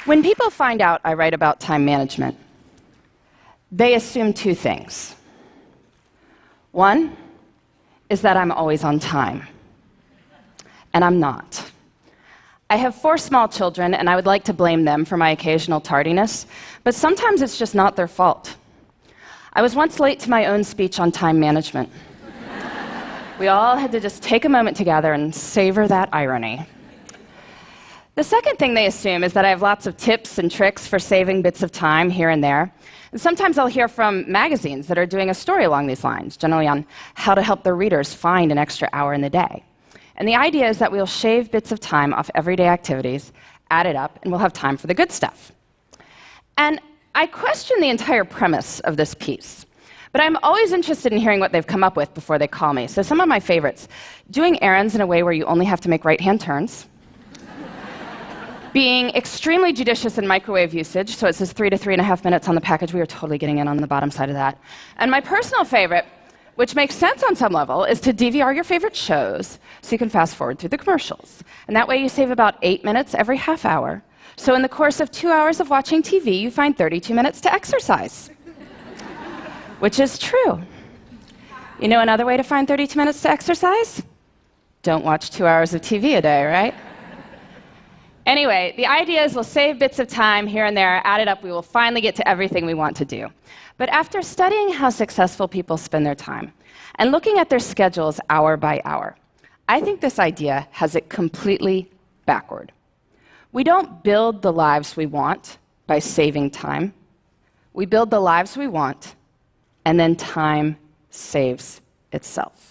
When people find out I write about time management, they assume two things. One is that I'm always on time, and I'm not. I have 4 small children, and I would like to blame them for my occasional tardiness, but sometimes it's just not their fault. I was once late to my own speech on time management. We all had to just take a moment together and savor that irony. The second thing they assume is that I have lots of tips and tricks for saving bits of time here and there. And sometimes I'll hear from magazines that are doing a story along these lines, generally on how to help their readers find an extra hour in the day. And the idea is that we'll shave bits of time off everyday activities, add it up, and we'll have time for the good stuff. And I question the entire premise of this piece. But I'm always interested in hearing what they've come up with before they call me. So some of my favorites: doing errands in a way where you only have to make right-hand turns, being extremely judicious in microwave usage, so it says 3 to 3.5 minutes on the package. We are totally getting in on the bottom side of that. And my personal favorite, which makes sense on some level, is to DVR your favorite shows so you can fast forward through the commercials. And that way you save about 8 minutes every half hour. So in the course of 2 hours of watching TV, you find 32 minutes to exercise. Which is true. You know another way to find 32 minutes to exercise? Don't watch 2 hours of TV a day, right? Anyway, the idea is we'll save bits of time here and there, add it up, we will finally get to everything we want to do. But after studying how successful people spend their time and looking at their schedules hour by hour, I think this idea has it completely backward. We don't build the lives we want by saving time. We build the lives we want, and then time saves itself.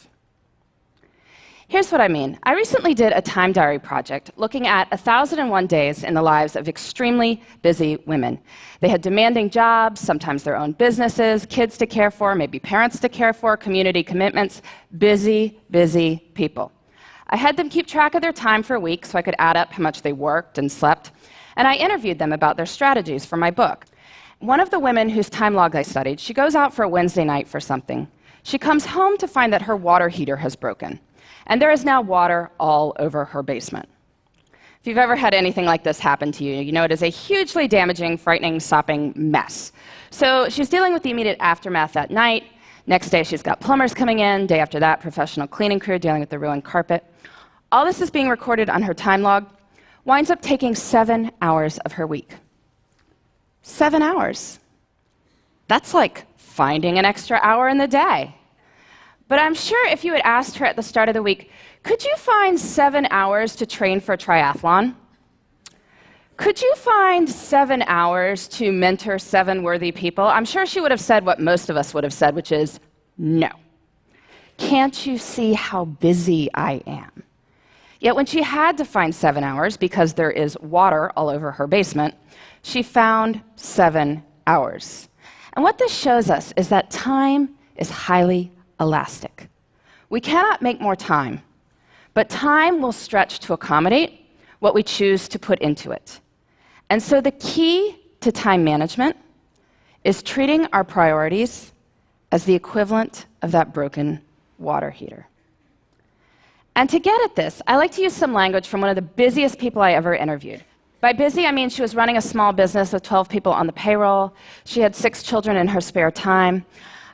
Here's what I mean. I recently did a time diary project looking at 1,001 days in the lives of extremely busy women. They had demanding jobs, sometimes their own businesses, kids to care for, maybe parents to care for, community commitments. Busy, busy people. I had them keep track of their time for a week so I could add up how much they worked and slept, and I interviewed them about their strategies for my book. One of the women whose time log I studied, she goes out for a Wednesday night for something. She comes home to find that her water heater has broken, and there is now water all over her basement. If you've ever had anything like this happen to you, you know it is a hugely damaging, frightening, sopping mess. So she's dealing with the immediate aftermath that night. Next day, she's got plumbers coming in. Day after that, professional cleaning crew dealing with the ruined carpet. All this is being recorded on her time log. Winds up taking 7 hours of her week. 7 hours. That's like finding an extra hour in the day. But I'm sure if you had asked her at the start of the week, could you find 7 hours to train for a triathlon? Could you find 7 hours to mentor 7 worthy people? I'm sure she would have said what most of us would have said, which is no. Can't you see how busy I am? Yet when she had to find 7 hours because there is water all over her basement, she found 7 hours. And what this shows us is that time is highly elastic. We cannot make more time, but time will stretch to accommodate what we choose to put into it. And so the key to time management is treating our priorities as the equivalent of that broken water heater. And to get at this, I like to use some language from one of the busiest people I ever interviewed. By busy, I mean she was running a small business with 12 people on the payroll. She had 6 children in her spare time.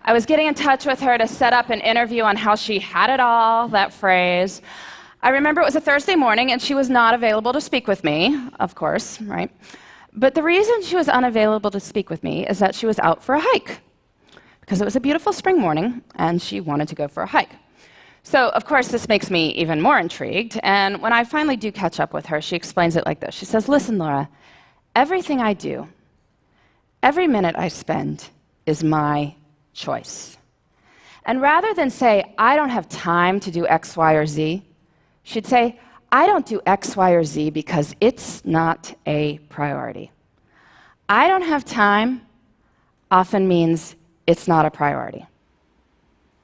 I was getting in touch with her to set up an interview on how she had it all, that phrase. I remember it was a Thursday morning, and she was not available to speak with me, of course, right? But the reason she was unavailable to speak with me is that she was out for a hike, because it was a beautiful spring morning, and she wanted to go for a hike. So, of course, this makes me even more intrigued, and when I finally do catch up with her, she explains it like this. She says, "Listen, Laura, everything I do, every minute I spend is my choice. And rather than say, I don't have time to do X, Y, or Z, she'd say, I don't do X, Y, or Z because it's not a priority. I don't have time often means it's not a priority."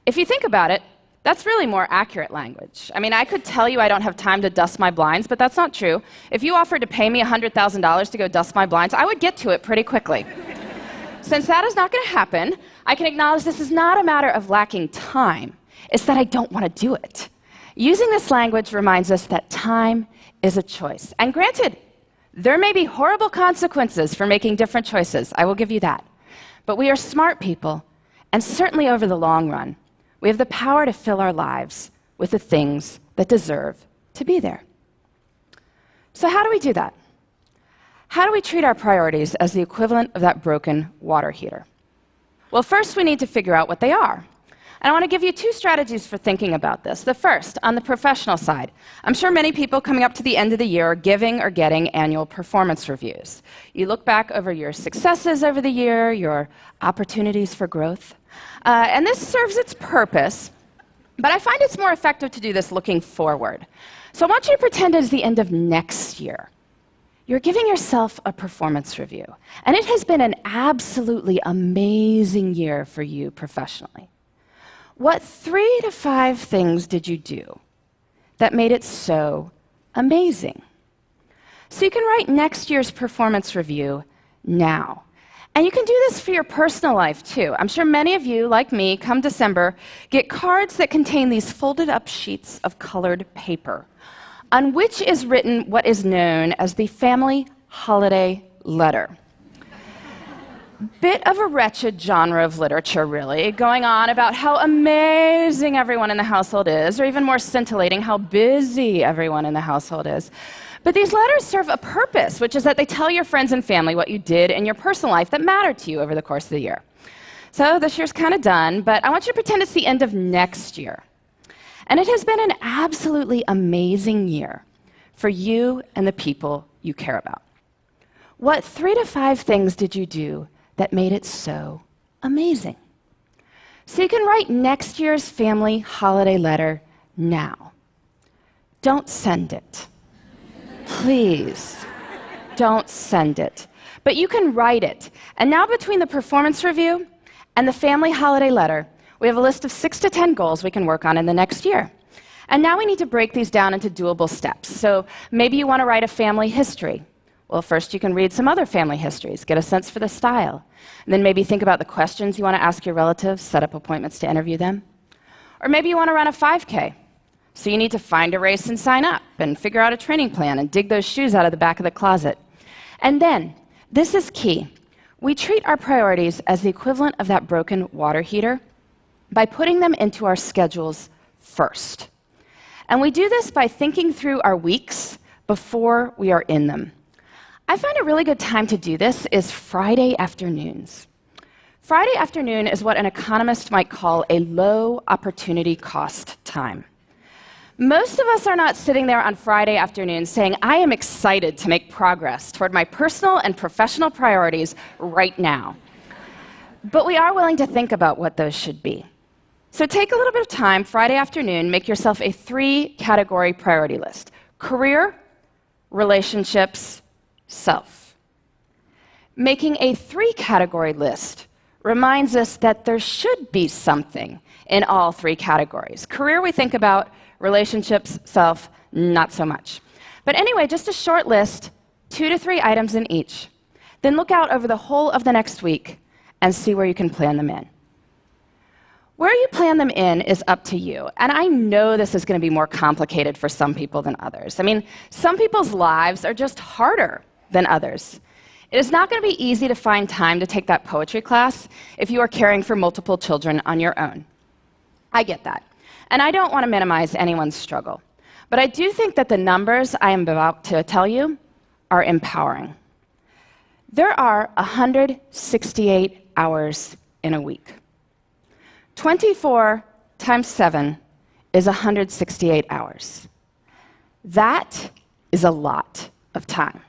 If you think about it, that's really more accurate language. I mean, I could tell you I don't have time to dust my blinds, but that's not true. If you offered to pay me $100,000 to go dust my blinds, I would get to it pretty quickly. Since that is not going to happen, I can acknowledge this is not a matter of lacking time. It's that I don't want to do it. Using this language reminds us that time is a choice. And granted, There may be horrible consequences for making different choices, I will give you that. But we are smart people, and certainly over the long run, we have the power to fill our lives with the things that deserve to be there. So how do we do that? How do we treat our priorities as the equivalent of that broken water heater? Well, first we need to figure out what they are. And I want to give you two strategies for thinking about this. The first, on the professional side. I'm sure many people coming up to the end of the year are giving or getting annual performance reviews. You look back over your successes over the year, your opportunities for growth. And this serves its purpose, but I find it's more effective to do this looking forward. So I want you to pretend it's the end of next year. You're giving yourself a performance review, and it has been an absolutely amazing year for you professionally. What 3 to 5 things did you do that made it so amazing? So you can write next year's performance review now. And you can do this for your personal life, too. I'm sure many of you, like me, come December, get cards that contain these folded up sheets of colored paper, on which is written what is known as the family holiday letter. Bit of a wretched genre of literature, really, going on about how amazing everyone in the household is, or even more scintillating, how busy everyone in the household is. But these letters serve a purpose, which is that they tell your friends and family what you did in your personal life that mattered to you over the course of the year. So this year's kind of done, but I want you to pretend it's the end of next year. And it has been an absolutely amazing year for you and the people you care about. What 3 to 5 things did you do that made it so amazing? So you can write next year's family holiday letter now. Don't send it. Please, don't send it. But you can write it. And now between the performance review and the family holiday letter, we have a list of 6 to 10 goals we can work on in the next year. And now we need to break these down into doable steps. So maybe you want to write a family history. Well, first you can read some other family histories, get a sense for the style. And then maybe think about the questions you want to ask your relatives, set up appointments to interview them. Or maybe you want to run a 5K. So you need to find a race and sign up, and figure out a training plan, and dig those shoes out of the back of the closet. And then, this is key, we treat our priorities as the equivalent of that broken water heater by putting them into our schedules first. And we do this by thinking through our weeks before we are in them. I find a really good time to do this is Friday afternoons. Friday afternoon is what an economist might call a low opportunity cost time. Most of us are not sitting there on Friday afternoon saying, I am excited to make progress toward my personal and professional priorities right now. But we are willing to think about what those should be. So take a little bit of time Friday afternoon, make yourself a 3-category priority list: career, relationships, self. Making a 3-category list reminds us that there should be something in all 3 categories. Career we think about, relationships, self, not so much. But anyway, just a short list, 2 to 3 items in each. Then look out over the whole of the next week and see where you can plan them in. Where you plan them in is up to you. And I know this is going to be more complicated for some people than others. I mean, some people's lives are just harder than others. It is not going to be easy to find time to take that poetry class if you are caring for multiple children on your own. I get that. And I don't want to minimize anyone's struggle. But I do think that the numbers I am about to tell you are empowering. There are 168 hours in a week. 24 times 7 is 168 hours. That is a lot of time.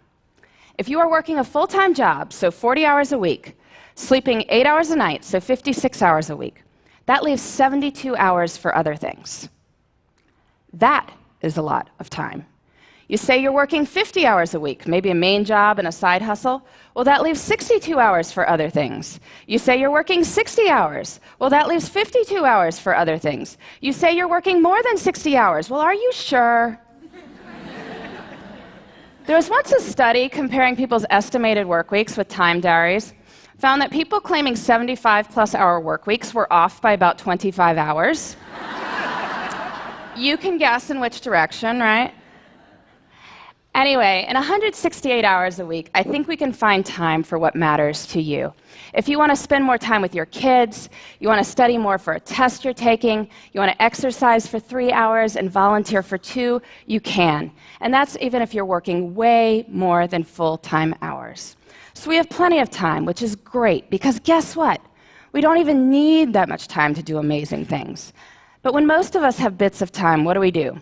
If you are working a full-time job, so 40 hours a week, sleeping 8 hours a night, so 56 hours a week, that leaves 72 hours for other things. That is a lot of time. You say you're working 50 hours a week, maybe a main job and a side hustle. Well, that leaves 62 hours for other things. You say you're working 60 hours. Well, that leaves 52 hours for other things. You say you're working more than 60 hours. Well, are you sure? There was once a study comparing people's estimated work weeks with time diaries. Found that people claiming 75-plus-hour work weeks were off by about 25 hours. You can guess in which direction, right? Anyway, in 168 hours a week, I think we can find time for what matters to you. If you want to spend more time with your kids, you want to study more for a test you're taking, you want to exercise for 3 hours and volunteer for 2, you can. And that's even if you're working way more than full-time hours. So we have plenty of time, which is great, because guess what? We don't even need that much time to do amazing things. But when most of us have bits of time, what do?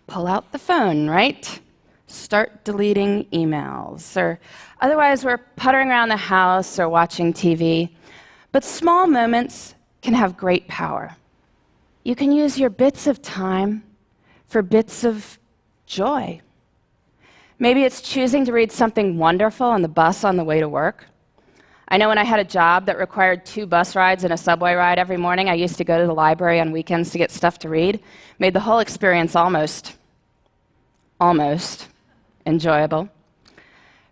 Pull out the phone, right? Start deleting emails, or otherwise we're puttering around the house or watching TV. But small moments can have great power. You can use your bits of time for bits of joy. Maybe it's choosing to read something wonderful on the bus on the way to work. I know when I had a job that required 2 bus rides and a subway ride every morning, I used to go to the library on weekends to get stuff to read. Made the whole experience almost enjoyable.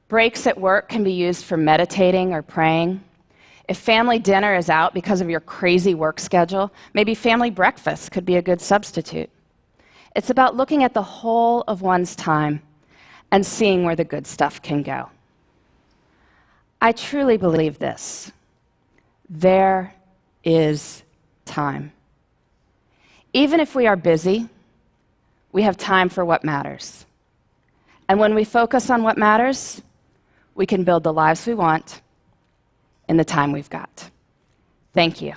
Breaks at work can be used for meditating or praying. If family dinner is out because of your crazy work schedule, maybe family breakfast could be a good substitute. It's about looking at the whole of one's time and seeing where the good stuff can go. I truly believe this. There is time. Even if we are busy, we have time for what matters. And when we focus on what matters, we can build the lives we want in the time we've got. Thank you.